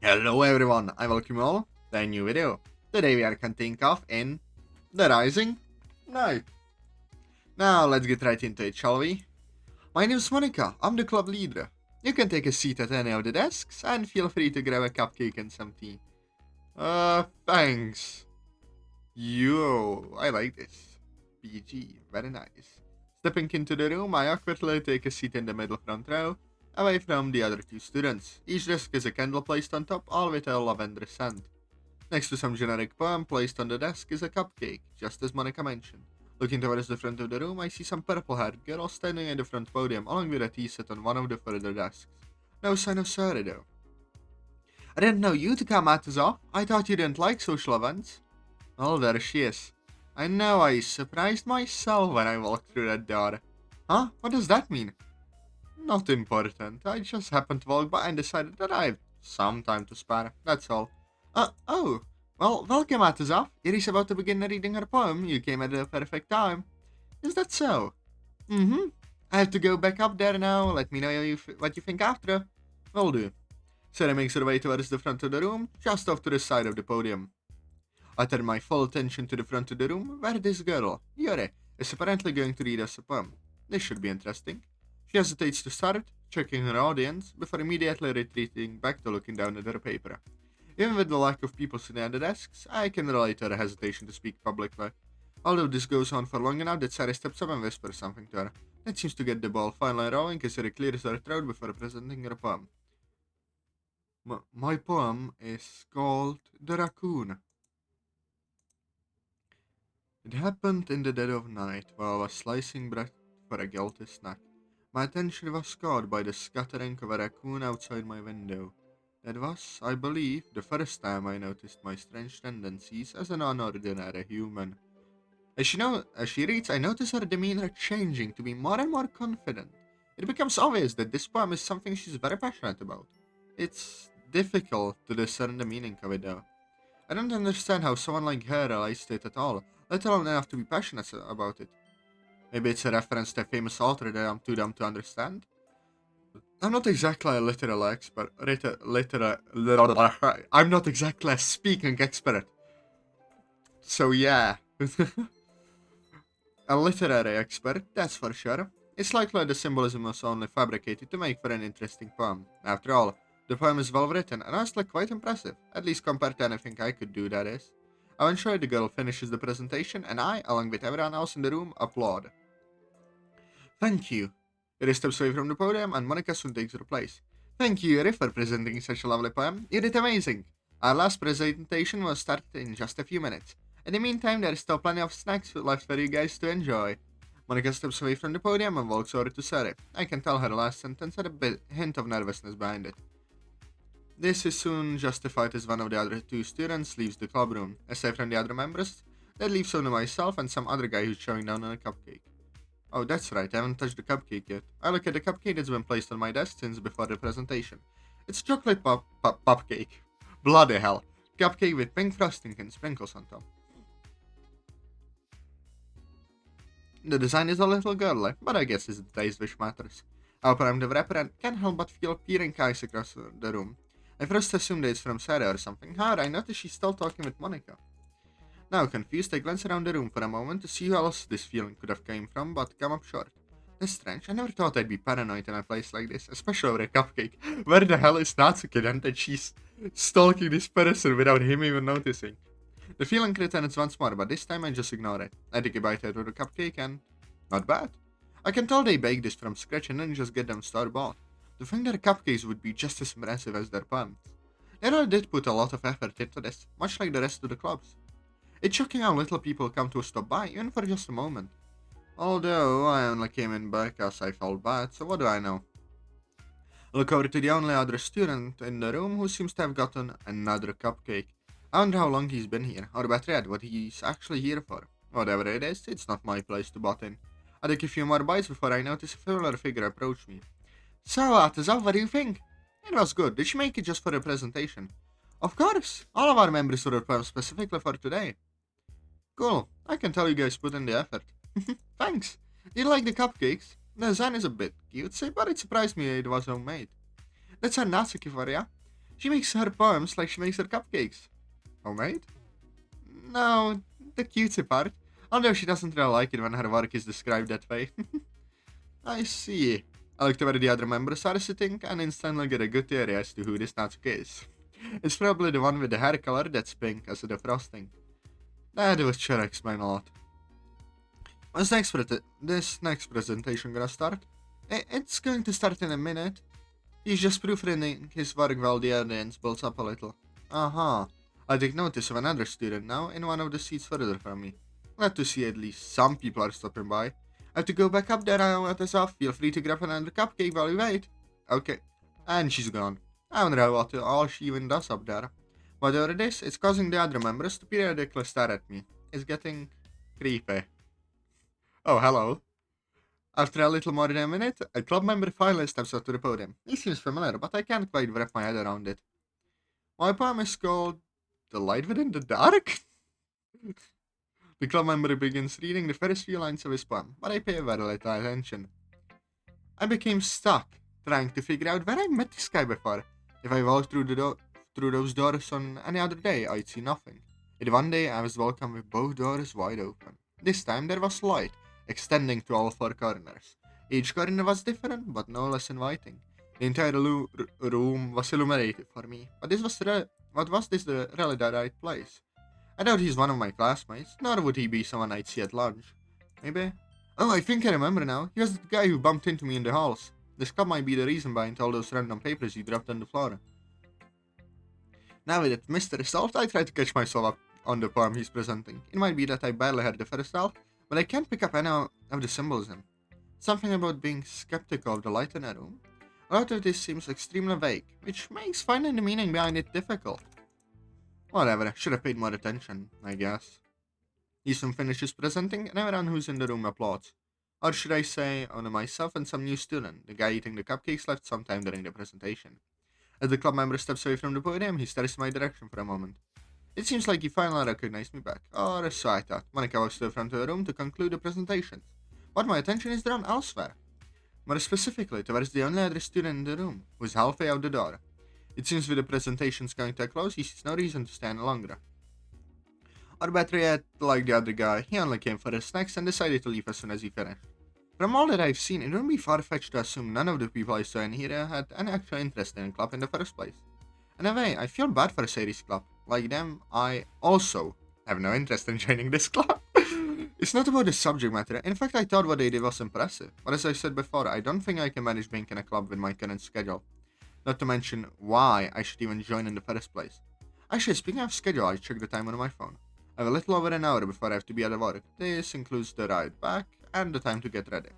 Hello everyone, I welcome you all to a new video. Today we are continuing off in The Rising Night. Now let's get right into it, shall we? My name is Monika, I'm the club leader. You can take a seat at any of the desks and feel free to grab a cupcake and some tea. Thanks. Yo, I like this. PG, very nice. Stepping into the room, I awkwardly take a seat in the middle front row, away from the other two students. Each desk is a candle placed on top, all with a lavender scent. Next to some generic poem placed on the desk is a cupcake, just as Monica mentioned. Looking towards the front of the room, I see some purple-haired girl standing at the front podium, along with a tea set on one of the further desks. No sign of Sayori though. I didn't know you to come, Atazoth. I thought you didn't like social events. Oh, there she is. I know I surprised myself when I walked through that door. Huh? What does that mean? Not important. I just happened to walk by and decided that I have some time to spare. That's all. Oh. Well, welcome, Atazoth. Yuri's about to begin reading her poem. You came at the perfect time. Is that so? Mm-hmm. I have to go back up there now. Let me know what you think after. Will do. Sarah makes her way towards the front of the room, just off to the side of the podium. I turn my full attention to the front of the room, where this girl, Yuri, is apparently going to read us a poem. This should be interesting. She hesitates to start, checking her audience, before immediately retreating back to looking down at her paper. Even with the lack of people sitting at the desks, I can relate to her hesitation to speak publicly. Although this goes on for long enough that Sarah steps up and whispers something to her. That seems to get the ball finally rolling as Sarah clears her throat before presenting her poem. My poem is called The Raccoon. It happened in the dead of night while I was slicing bread for a guilty snack. My attention was caught by the scattering of a raccoon outside my window. It was, I believe, the first time I noticed my strange tendencies as an unordinary human. As she reads, I notice her demeanor changing to be more and more confident. It becomes obvious that this poem is something she's very passionate about. It's difficult to discern the meaning of it though. I don't understand how someone like her relates to it at all, let alone enough to be passionate about it. Maybe it's a reference to a famous author that I'm too dumb to understand? I'm not exactly a literal expert. I'm not exactly a speaking expert. So yeah. A literary expert, that's for sure. It's likely the symbolism was only fabricated to make for an interesting poem. After all, the poem is well written and honestly quite impressive, at least compared to anything I could do, that is. Eventually the girl finishes the presentation and I, along with everyone else in the room, applaud. Thank you. Yuri steps away from the podium and Monika soon takes her place. Thank you, Yuri, for presenting such a lovely poem. You did amazing. Our last presentation will start in just a few minutes. In the meantime, there is still plenty of snacks left for you guys to enjoy. Monika steps away from the podium and walks over to Sari. I can tell her last sentence had a hint of nervousness behind it. This is soon justified as one of the other two students leaves the clubroom. Aside from the other members, that leaves only myself and some other guy who's chowing down on a cupcake. Oh, that's right, I haven't touched the cupcake yet. I look at the cupcake that's been placed on my desk since before the presentation. It's chocolate cupcake. Bloody hell. Cupcake with pink frosting and sprinkles on top. The design is a little girly, but I guess it's the taste which matters. I open up the wrapper and can't help but feel peering eyes across the room. I first assumed it's from Sarah or something. However, I notice she's still talking with Monika. Now confused, I glance around the room for a moment to see who else this feeling could have came from, but come up short. That's strange. I never thought I'd be paranoid in a place like this, especially over a cupcake. Where the hell is Natsuki then that she's stalking this person without him even noticing? The feeling returns once more, but this time I just ignore it. I take a bite out of the cupcake and... not bad. I can tell they baked this from scratch and didn't just get them store-bought. To think their cupcakes would be just as impressive as their poems. They really did put a lot of effort into this, much like the rest of the clubs. It's shocking how little people come to stop by, even for just a moment. Although, I only came in because I felt bad, so what do I know? I look over to the only other student in the room who seems to have gotten another cupcake. I wonder how long he's been here, or better yet, what he's actually here for. Whatever it is, it's not my place to butt in. I take a few more bites before I notice a familiar figure approach me. So, Atazoth, what do you think? It was good. Did she make it just for the presentation? Of course. All of our members wrote poems specifically for today. Cool. I can tell you guys put in the effort. Thanks. Do you like the cupcakes? The design is a bit cutesy, but it surprised me it was homemade. That's our Natsuki for ya. She makes her poems like she makes her cupcakes. Homemade? No, the cutesy part. Although she doesn't really like it when her work is described that way. I see. I look to where the other members are sitting and instantly get a good theory as to who this Natsuki is. It's probably the one with the hair color that's pink as the frosting. That would sure explain a lot. When's this next presentation gonna start? It's going to start in a minute. He's just proofreading his work while the audience builds up a little. Uh-huh. I take notice of another student now in one of the seats further from me. Glad to see at least some people are stopping by. I have to go back up there now, Atazoth. Feel free to grab another cupcake while we wait. Okay. And she's gone. I wonder what all she even does up there. Whatever it is, it's causing the other members to periodically stare at me. It's getting creepy. Oh, hello. After a little more than a minute, a club member finally steps up to the podium. He seems familiar, but I can't quite wrap my head around it. My poem is called The Light Within the Dark? The club member begins reading the first few lines of his poem, but I pay very little attention. I became stuck, trying to figure out where I met this guy before. If I walked through those doors on any other day, I'd see nothing. Yet one day I was welcomed with both doors wide open. This time there was light, extending to all four corners. Each corner was different, but no less inviting. The entire room was illuminated for me, but was this really the right place? I doubt he's one of my classmates, nor would he be someone I'd see at lunch. Maybe? Oh, I think I remember now. He was the guy who bumped into me in the halls. This club might be the reason behind all those random papers he dropped on the floor. Now with it missed the result, I try to catch myself up on the poem he's presenting. It might be that I barely heard the first half, but I can't pick up any of the symbolism. Something about being skeptical of the light in a room. A lot of this seems extremely vague, which makes finding the meaning behind it difficult. Whatever, should have paid more attention, I guess. He soon finishes presenting, and everyone who's in the room applauds. Or should I say, only myself and some new student. The guy eating the cupcakes left sometime during the presentation. As the club member steps away from the podium, he stares in my direction for a moment. It seems like he finally recognized me back. Or so I thought. Monika walks to the front of the room to conclude the presentation. But my attention is drawn elsewhere. More specifically, towards the only other student in the room, who is halfway out the door. It seems with the presentations going to a close, he sees no reason to stay any longer. Or better yet, like the other guy, he only came for his snacks and decided to leave as soon as he finished. From all that I've seen, it wouldn't be far-fetched to assume none of the people I saw in here had any actual interest in the club in the first place. In a way, I feel bad for Sayori's club. Like them, I also have no interest in joining this club. It's not about the subject matter. In fact, I thought what they did was impressive. But as I said before, I don't think I can manage being in a club with my current schedule. Not to mention why I should even join in the first place. Actually, speaking of schedule, I checked the time on my phone. I have a little over an hour before I have to be at work. This includes the ride back and the time to get ready.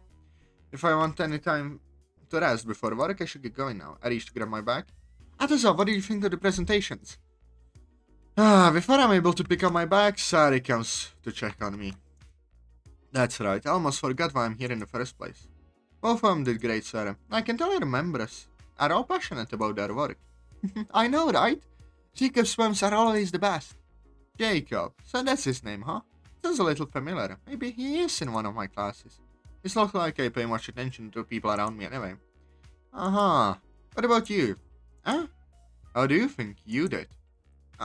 If I want any time to rest before work, I should get going now. I reach to grab my bag. Atazoth, what do you think of the presentations? Before I'm able to pick up my bag, Sari comes to check on me. That's right, I almost forgot why I'm here in the first place. Both of them did great, Sarah. I can tell your members are all passionate about their work. I know, right? Jacob's poems are always the best. Jacob, so that's his name, huh? Sounds a little familiar. Maybe he is in one of my classes. It's not like I pay much attention to people around me anyway. Uh-huh. What about you? Huh? How do you think you did?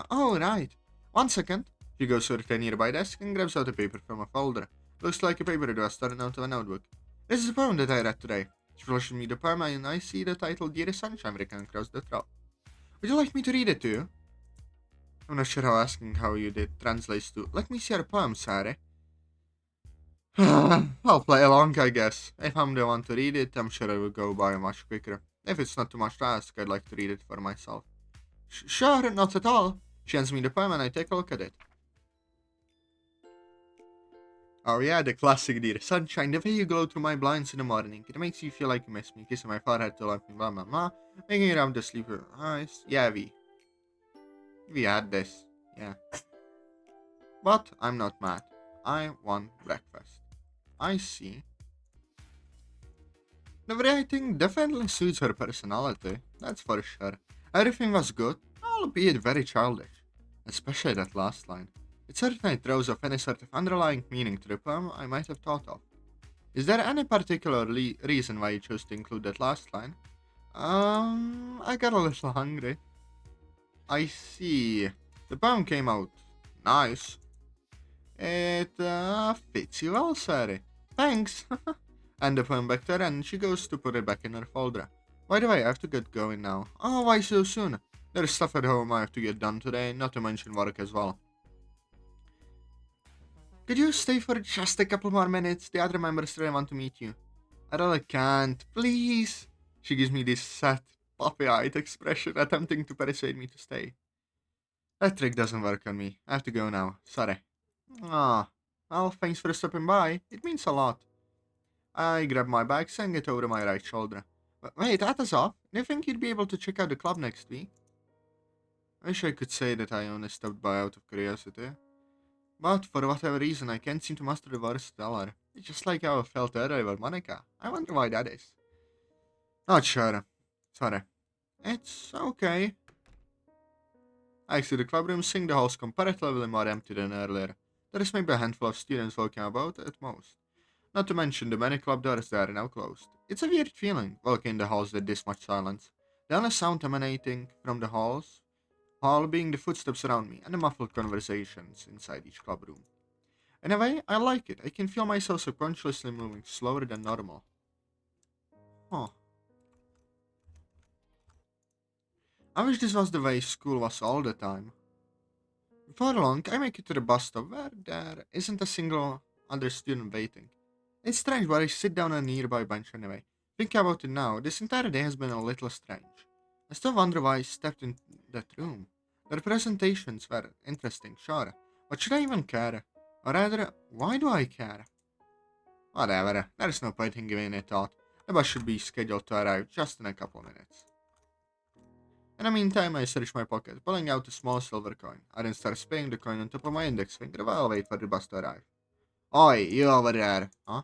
Oh, right. 1 second. She goes to the nearby desk and grabs out a paper from a folder. Looks like a paper that was torn out of a notebook. This is a poem that I read today. She flashes me the poem and I see the title Dear Sunshine written across the top. Would you like me to read it to you? I'm not sure how asking how you did translates to. Let me see your poem, Sari. I'll play along, I guess. If I'm the one to read it, I'm sure it will go by much quicker. If it's not too much to ask, I'd like to read it for myself. Sure, not at all. She hands me the poem and I take a look at it. Oh yeah, the classic Dear Sunshine, the way you glow through my blinds in the morning. It makes you feel like you miss me, kissing my forehead to let me blah blah blah, making it up to sleep with eyes. Yeah, we had this, yeah. But I'm not mad. I want breakfast. I see. The writing definitely suits her personality, that's for sure. Everything was good, albeit very childish. Especially that last line. It certainly throws off any sort of underlying meaning to the poem I might have thought of. Is there any particular reason why you chose to include that last line? I got a little hungry. I see. The poem came out. Nice. It fits you well, Sari. Thanks. And the poem back to her and she goes to put it back in her folder. By the way, I have to get going now. Oh, why so soon? There's stuff at home I have to get done today, not to mention work as well. Could you stay for just a couple more minutes? The other members really want to meet you. I really can't. Please. She gives me this sad, puppy-eyed expression, attempting to persuade me to stay. That trick doesn't work on me. I have to go now. Sorry. Ah. Well, thanks for stopping by. It means a lot. I grab my bags and get over my right shoulder. Wait, Atazoth, do you think you'd be able to check out the club next week? I wish I could say that I only stopped by out of curiosity. But for whatever reason, I can't seem to master the words to tell her. It's just like how I felt earlier about Monika. I wonder why that is. Not sure. Sorry. It's okay. I exit the club room, seeing the halls comparatively more empty than earlier. There is maybe a handful of students walking about at most. Not to mention the many club doors that are now closed. It's a weird feeling, walking in the halls with this much silence. The only sound emanating from the hall being the footsteps around me and the muffled conversations inside each club room. In a way, I like it. I can feel myself subconsciously moving slower than normal. Huh. I wish this was the way school was all the time. Before long, I make it to the bus stop where there isn't a single other student waiting. It's strange, but I sit down on a nearby bench anyway. Thinking about it now, this entire day has been a little strange. I still wonder why I stepped in that room. Their presentations were interesting, sure, but should I even care? Or rather, why do I care? Whatever, there's no point in giving it a thought. The bus should be scheduled to arrive just in a couple minutes. In the meantime, I search my pocket, pulling out a small silver coin. I then start spinning the coin on top of my index finger while I wait for the bus to arrive. Oi, you over there, huh?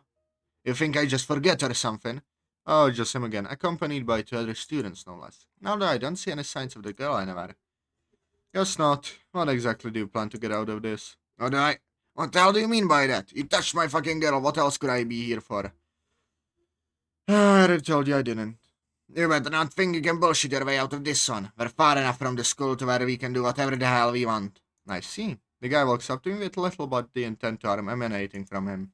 You think I just forget or something? Oh, just him again, accompanied by two other students, no less. Although I don't see any signs of the girl anywhere. Guess not. What exactly do you plan to get out of this? Oh, do I? What the hell do you mean by that? You touched my fucking girl, what else could I be here for? I already told you I didn't. You better not think you can bullshit your way out of this one. We're far enough from the school to where we can do whatever the hell we want. I see. The guy walks up to me with little but the intent to harm emanating from him.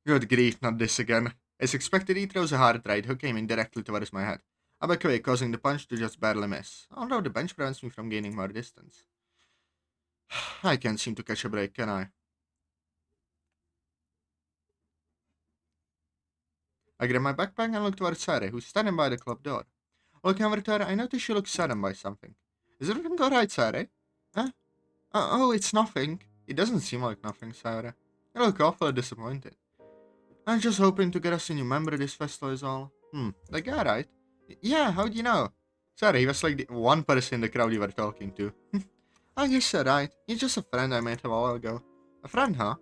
Good grief, not this again. As expected, he throws a hard right hook aiming directly towards my head. I back away, causing the punch to just barely miss, although the bench prevents me from gaining more distance. I can't seem to catch a break, can I? I grab my backpack and look towards Sarah, who's standing by the club door. Looking over to her, I notice she looks saddened by something. Is everything alright, Sarah? Huh? Oh, it's nothing. It doesn't seem like nothing, Sarah. You look awfully disappointed. I'm just hoping to get us a new member of this festival is all. The guy, right? Yeah, how do you know? Sorry, he was like the one person in the crowd you were talking to. I guess you're right. He's just a friend I met a while ago. A friend, huh?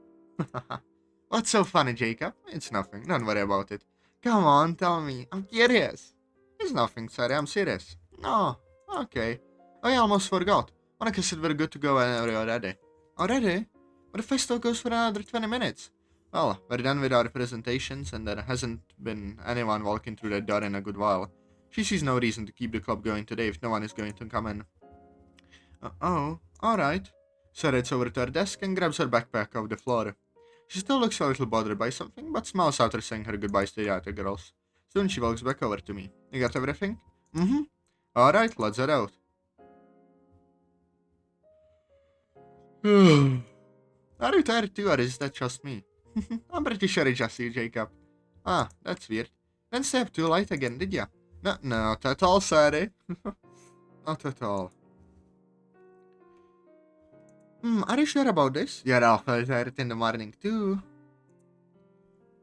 What's so funny, Jacob? It's nothing. Don't worry about it. Come on, tell me. I'm curious. It's nothing, sorry. I'm serious. No. Okay. I almost forgot. Monica said we're good to go already. Already? But the festival goes for another 20 minutes. Well, we're done with our presentations, and there hasn't been anyone walking through that door in a good while. She sees no reason to keep the club going today if no one is going to come in. Oh, alright. Sarah heads over to her desk and grabs her backpack off the floor. She still looks a little bothered by something, but smiles after saying her goodbyes to the other girls. Soon she walks back over to me. You got everything? Mm-hmm. Alright, let's head out. Are you tired too, or is that just me? I'm pretty sure it's just you, Jacob. Ah, that's weird. Didn't stay up too late again, did ya? No, not at all, sorry. Not at all. Are you sure about this? You're awfully tired in the morning too.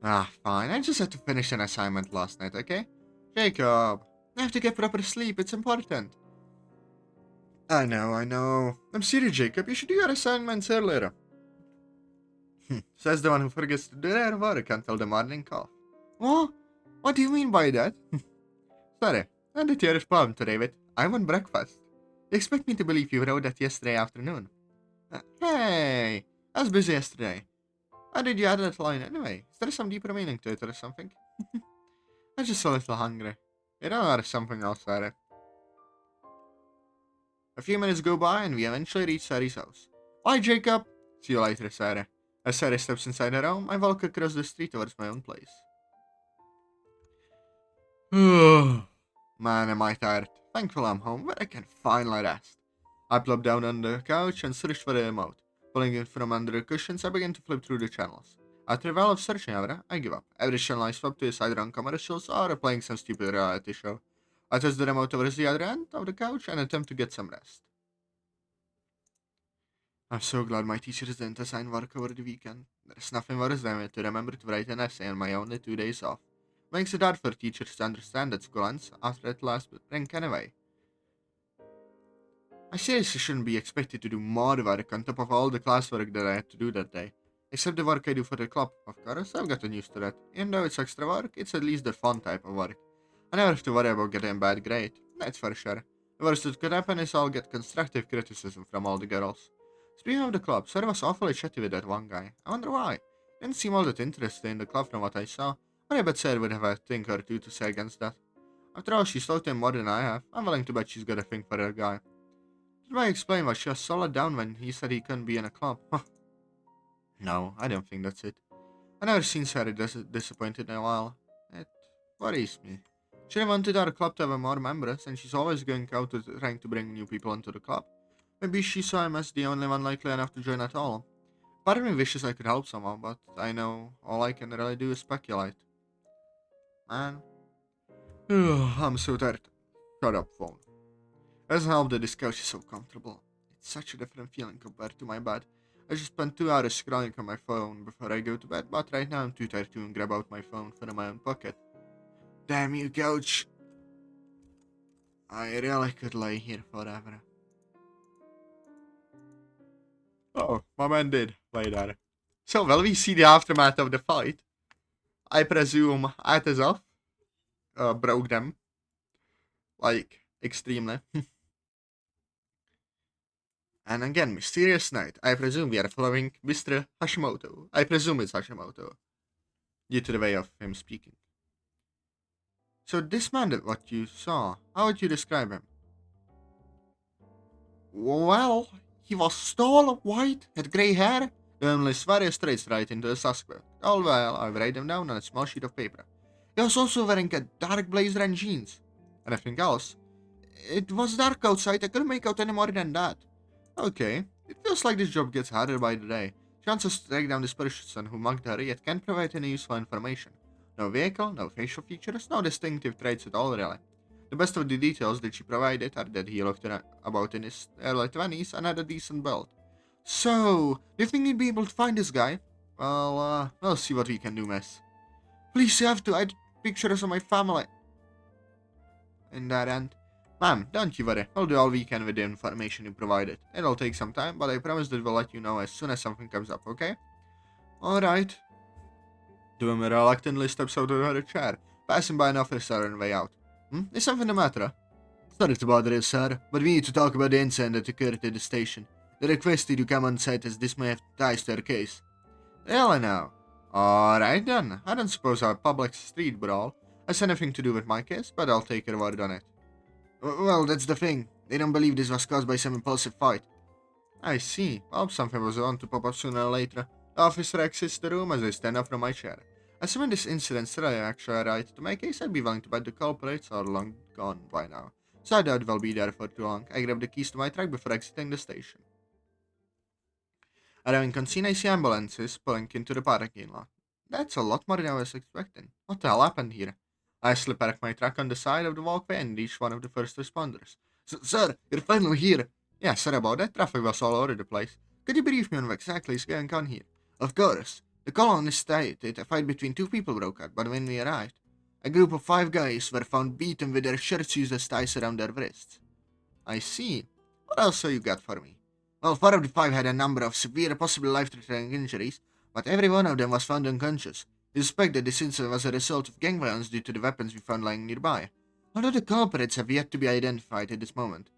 Ah, fine. I just had to finish an assignment last night, okay? Jacob, I have to get proper sleep. It's important. I know. I'm serious, Jacob. You should do your assignments earlier. Says the one who forgets to do their work until the morning cough. What? What do you mean by that? Sorry, I did your poem today with I want breakfast. You expect me to believe you wrote that yesterday afternoon? Hey, I was busy yesterday. Why did you add that line anyway? Is there some deeper meaning to it or something? I'm just a little hungry. You know, there's something else at it. A few minutes go by and we eventually reach Sari's house. Bye, Jacob! See you later, Sarah. As Sarah steps inside her home, I walk across the street towards my own place. Man, am I tired. Thankful I'm home, where I can finally rest. I plop down on the couch and search for the remote. Pulling it from under the cushions, I begin to flip through the channels. After a while of searching, however, I give up. Every channel I swap to is either on commercials or playing some stupid reality show. I toss the remote towards the other end of the couch and attempt to get some rest. I'm so glad my teachers didn't assign work over the weekend. There's nothing worse than to remember to write an essay on my only 2 days off. Makes it hard for teachers to understand that school ends after that last rank anyway. I seriously shouldn't be expected to do more work on top of all the classwork that I had to do that day. Except the work I do for the club, of course, I've gotten used to that. Even though it's extra work, it's at least the fun type of work. I never have to worry about getting a bad grade, that's for sure. The worst that could happen is I'll get constructive criticism from all the girls. Speaking of the club, Sarah was awfully chatty with that one guy. I wonder why. Didn't seem all that interested in the club from what I saw, but I bet Sarah would have a thing or two to say against that. After all, she's talked to him more than I have. I'm willing to bet she's got a thing for that guy. Did I explain why she was so let down when he said he couldn't be in a club? No, I don't think that's it. I've never seen Sarah disappointed in a while. It worries me. She wanted our club to have more members, and she's always going out trying to bring new people into the club. Maybe she saw him as the only one likely enough to join at all. Part of me wishes I could help someone, but I know all I can really do is speculate. Man. I'm so tired. Shut up, phone. Doesn't help that this couch is so comfortable. It's such a different feeling compared to my bed. I just spent 2 hours scrolling on my phone before I go to bed, but right now I'm too tired to grab out my phone from my own pocket. Damn you, couch. I really could lay here forever. Oh, my man did lay there. So, will we see the aftermath of the fight? I presume Atazoth broke them. Like, extremely. And again, mysterious night. I presume we are following Mr. Hashimoto. I presume it's Hashimoto, due to the way of him speaking. So this man that what you saw, how would you describe him? Well, he was tall, white, had grey hair, only various traits right into the suspect. All well, I've written them down on a small sheet of paper. He was also wearing a dark blazer and jeans. Anything else? It was dark outside, I couldn't make out any more than that. Okay, it feels like this job gets harder by the day. She wants us to track down this person who mugged her, yet can't provide any useful information. No vehicle, no facial features, no distinctive traits at all, really. The best of the details that she provided are that he looked about in his early 20s and had a decent build. So, do you think you'd be able to find this guy? Well, we'll see what we can do, miss. Please, you have to add pictures of my family. In that end. Ma'am, don't you worry. We'll do all we can with the information you provided. It'll take some time, but I promise that we'll let you know as soon as something comes up, okay? Alright. The woman reluctantly steps out of her chair, passing by an officer on her way out. Is something the matter? Sorry to bother you, sir, but we need to talk about the incident that occurred at the station. They requested you come on site as this may have ties to their case. Really now? Alright then. I don't suppose our public street brawl has anything to do with my case, but I'll take your word on it. Well, that's the thing. They don't believe this was caused by some impulsive fight. I see. Well, something was bound to pop up sooner or later. The officer exits the room as I stand up from my chair. Assuming this incident's really actually right to my case, I'd be willing to bet the culprits are long gone by now. So I doubt they'll be there for too long. I grab the keys to my truck before exiting the station. Arriving on scene, I see ambulances pulling into the parking lot. That's a lot more than I was expecting. What the hell happened here? I slip park my truck on the side of the walkway and reach one of the first responders. Sir, you're finally here. Yeah, sorry about that. Traffic was all over the place. Could you brief me on what exactly is going on here? Of course. The colonist stated a fight between 2 people broke out, but when we arrived, a group of 5 guys were found beaten with their shirts used as ties around their wrists. I see. What else have you got for me? Well, 4 of the 5 had a number of severe, possibly life-threatening injuries, but every one of them was found unconscious. We suspect that this incident was a result of gang violence due to the weapons we found lying nearby, although the culprits have yet to be identified at this moment.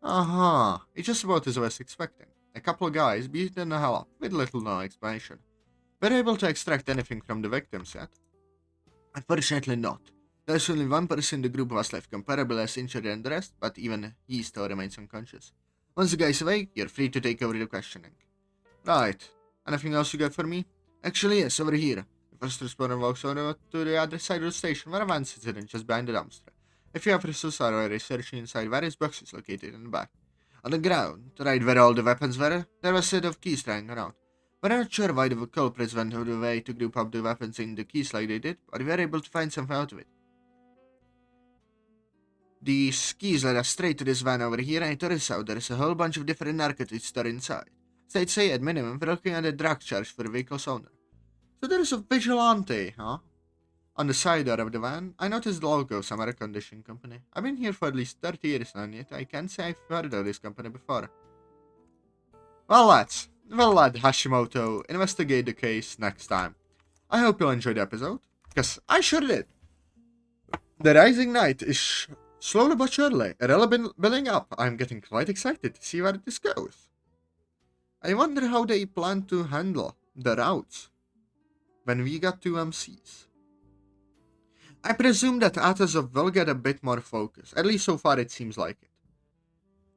Aha, it's just about as I was expecting. A couple of guys beaten the hell up, with little no explanation. Were you able to extract anything from the victims yet? Unfortunately not. There's only one person in the group who was left comparably less injured than the rest, but even he still remains unconscious. Once the guy's awake, you're free to take over the questioning. Right. Anything else you got for me? Actually, yes, over here. The first responder walks over to the other side of the station where a van sits in just behind the dumpster. A few officers are already searching inside various boxes located in the back. On the ground, right where all the weapons were, there was a set of keys lying around. We're not sure why the culprits went out of the way to group up the weapons in the keys like they did, but we were able to find something out of it. These keys led us straight to this van over here, and it turns out there's a whole bunch of different narcotics stored inside. So I'd say at minimum we're looking at a drug charge for the vehicle's owner. So there's a vigilante, huh? On the side door of the van, I noticed the logo of some air conditioning company. I've been here for at least 30 years now, and yet I can't say I've heard of this company before. Well, lads, we'll let Hashimoto investigate the case next time. I hope you'll enjoy the episode, because I sure did. The Rising Knight is slowly but surely really building up. I'm getting quite excited to see where this goes. I wonder how they plan to handle the routes when we got two MCs. I presume that Atazoth will get a bit more focus, at least so far it seems like it.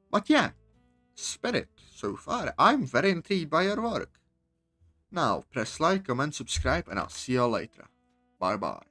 But yeah, Spirit, so far I'm very intrigued by your work. Now, press like, comment, subscribe, and I'll see you later. Bye bye.